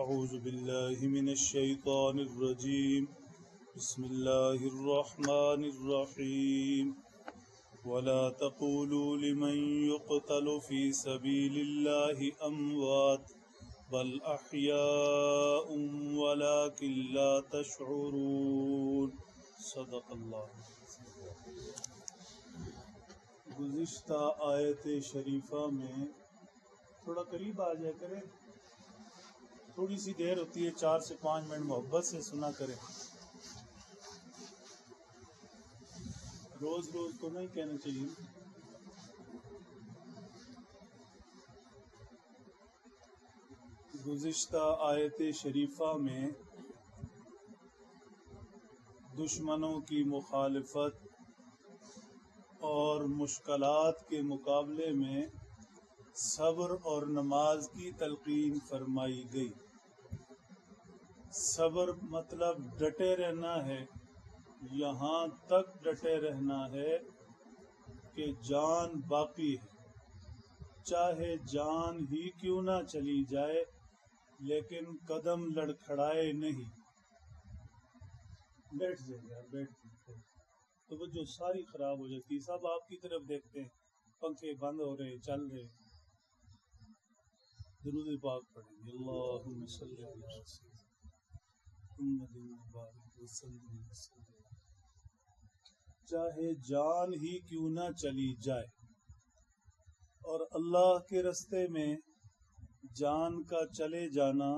أعوذ بالله من الشيطان الرجيم بسم الله الرحمن الرحيم ولا تقولوا لمن يقتل في سبيل الله أموات بل أحياء ولكن لا تشعرون صدق اللہ. گزشتہ آیت شریفہ میں تھوڑا قریب آ جائے کریں، تھوڑی سی دیر ہوتی ہے، 4 سے 5 منٹ محبت سے سنا کریں. روز روز تو نہیں کہنا چاہیے. گزشتہ آیت شریفہ میں دشمنوں کی مخالفت اور مشکلات کے مقابلے میں صبر اور نماز کی تلقین فرمائی گئی. صبر مطلب ڈٹے رہنا ہے، یہاں تک ڈٹے رہنا ہے کہ جان باقی ہے، چاہے جان ہی کیوں نہ چلی جائے لیکن قدم لڑکھڑائے نہیں. بیٹھ جائے یار، بیٹھ جائے. توجہ ساری خراب ہو جاتی، سب آپ کی طرف دیکھتے ہیں، پنکھے بند ہو رہے، چل رہے. درود پاک پڑھیں گے. اللہم صلی علی محمد مبارک وسلم. چاہے جان ہی کیوں نہ چلی جائے، اور اللہ کے رستے میں جان کا چلے جانا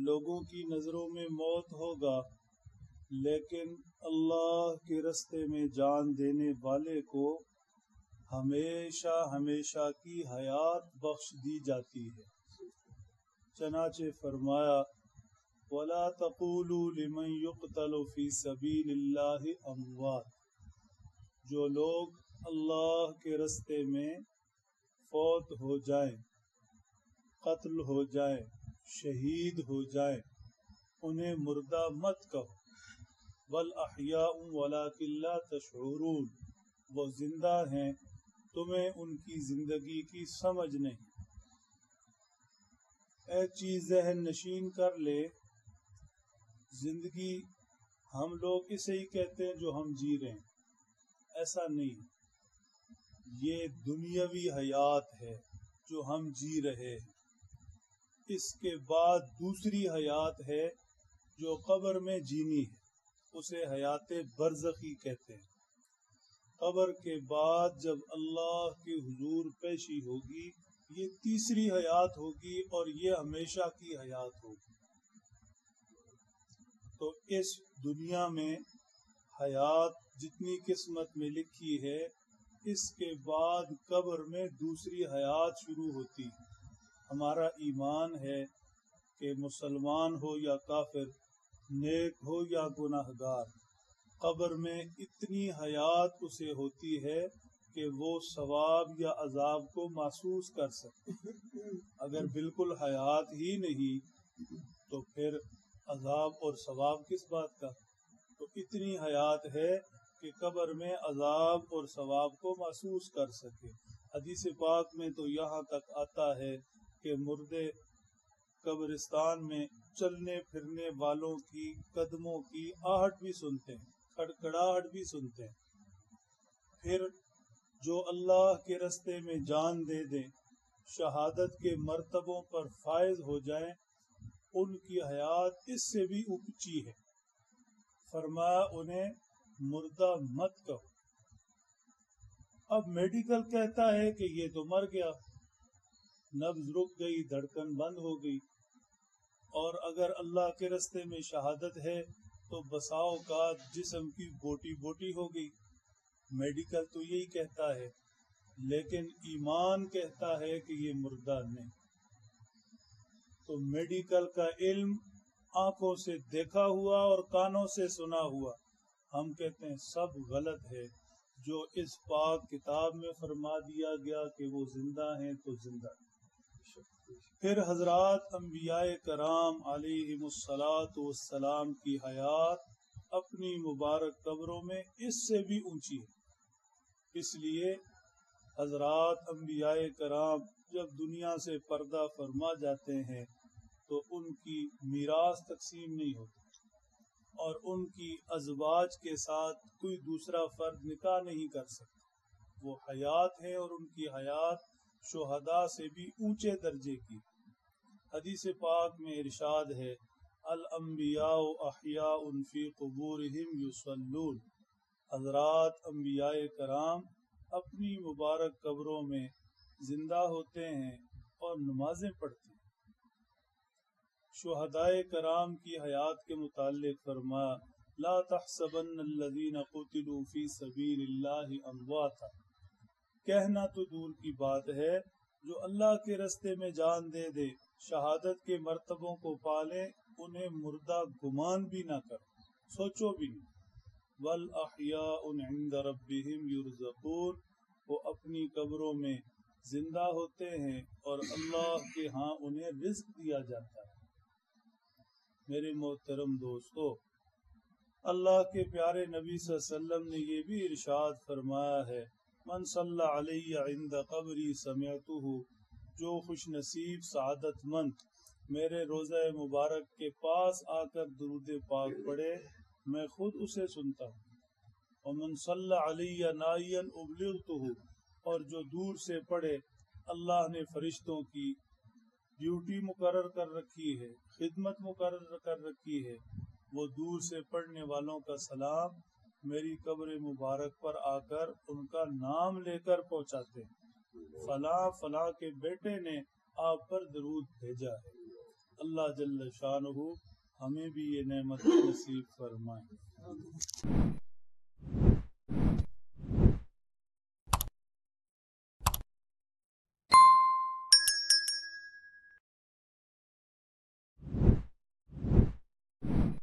لوگوں کی نظروں میں موت ہوگا، لیکن اللہ کے رستے میں جان دینے والے کو ہمیشہ ہمیشہ کی حیات بخش دی جاتی ہے. چنانچہ فرمایا وَلَا تَقُولُوا لِمَنْ يُقْتَلُ فِي سَبِيلِ اللَّهِ أَمْوَاتٌ، جو لوگ اللہ کے رستے میں فوت ہو جائیں، قتل ہو جائیں، شہید ہو جائیں، انہیں مردہ مت کہو. بل احیاء ولکن لا تشعرون، وہ زندہ ہیں، تمہیں ان کی زندگی کی سمجھ نہیں. ایک چیز ذہن نشین کر لے، زندگی ہم لوگ اسے ہی کہتے ہیں جو ہم جی رہے ہیں. ایسا نہیں، یہ دنیاوی حیات ہے جو ہم جی رہے ہیں. اس کے بعد دوسری حیات ہے جو قبر میں جینی ہے، اسے حیات برزخی کہتے ہیں. قبر کے بعد جب اللہ کے حضور پیشی ہوگی، یہ تیسری حیات ہوگی اور یہ ہمیشہ کی حیات ہوگی. تو اس دنیا میں حیات جتنی قسمت میں لکھی ہے، اس کے بعد قبر میں دوسری حیات شروع ہوتی ہے. ہمارا ایمان ہے کہ مسلمان ہو یا کافر، نیک ہو یا گناہگار، قبر میں اتنی حیات اسے ہوتی ہے کہ وہ ثواب یا عذاب کو محسوس کر سکے. اگر بالکل حیات ہی نہیں تو پھر عذاب اور ثواب کس بات کا. تو اتنی حیات ہے کہ قبر میں عذاب اور ثواب کو محسوس کر سکے. حدیث پاک میں تو یہاں تک آتا ہے کہ مردے قبرستان میں چلنے پھرنے والوں کی قدموں کی آہٹ بھی سنتے ہیں، کھڑکھڑاہٹ بھی سنتے ہیں. پھر جو اللہ کے رستے میں جان دے دیں، شہادت کے مرتبوں پر فائز ہو جائیں، ان کی حیات اس سے بھی اونچی ہے. فرمایا انہیں مردہ مت کہو. اب میڈیکل کہتا ہے کہ یہ تو مر گیا، نبض رک گئی، دھڑکن بند ہو گئی. اور اگر اللہ کے رستے میں شہادت ہے تو بسا اوقات جسم کی بوٹی بوٹی ہو گئی. میڈیکل تو یہی کہتا ہے، لیکن ایمان کہتا ہے کہ یہ مردہ نہیں. تو میڈیکل کا علم آنکھوں سے دیکھا ہوا اور کانوں سے سنا ہوا، ہم کہتے ہیں سب غلط ہے. جو اس پاک کتاب میں فرما دیا گیا کہ وہ زندہ ہیں تو زندہ ہیں. پھر حضرات انبیاء کرام علیہم الصلاۃ والسلام کی حیات اپنی مبارک قبروں میں اس سے بھی اونچی ہے. اس لیے حضرات انبیاء کرام جب دنیا سے پردہ فرما جاتے ہیں تو ان کی میراث تقسیم نہیں ہوتی، اور ان کی ازواج کے ساتھ کوئی دوسرا فرد نکاح نہیں کر سکتا۔ وہ حیات ہیں اور ان کی حیات شہداء سے بھی اونچے درجے کی۔ حدیث پاک میں ارشاد ہے، الانبیاء احیاء فی قبورہم یصلون، حضرات انبیاء کرام اپنی مبارک قبروں میں زندہ ہوتے ہیں اور نمازیں پڑھتے ہیں۔ شہداء کرام کی حیات کے متعلق فرمایا، لا تحسبن الذین قتلوا فی سبیل اللہ امواتا، کہنا تو دور کی بات ہے جو اللہ کے رستے میں جان دے دے، شہادت کے مرتبوں کو پالے، انہیں مردہ گمان بھی نہ کر، سوچو بھی نہیں۔ والاحیاء عند ربہم یرزقون، وہ اپنی قبروں میں زندہ ہوتے ہیں اور اللہ کے ہاں انہیں رزق دیا جاتا ہے۔ میرے محترم دوستو، اللہ کے پیارے نبی صلی اللہ علیہ وسلم نے یہ بھی ارشاد فرمایا ہے، من صلی علی عند قبری سمعتہ، جو خوش نصیب سعادت مند میرے روضہ مبارک کے پاس آ کر درود پاک پڑھے، میں خود اسے سنتا ہوں۔ ومن صلی علی نائیا ابلغتہ، اور جو دور سے پڑھے، اللہ نے فرشتوں کی ڈیوٹی مقرر کر رکھی ہے، خدمت مقرر کر رکھی ہے، وہ دور سے پڑھنے والوں کا سلام میری قبر مبارک پر آ کر ان کا نام لے کر پہنچاتے ہیں، فلاں فلاں کے بیٹے نے آپ پر درود بھیجا ہے۔ اللہ جل شانہ ہمیں بھی یہ نعمت نصیب فرمائے۔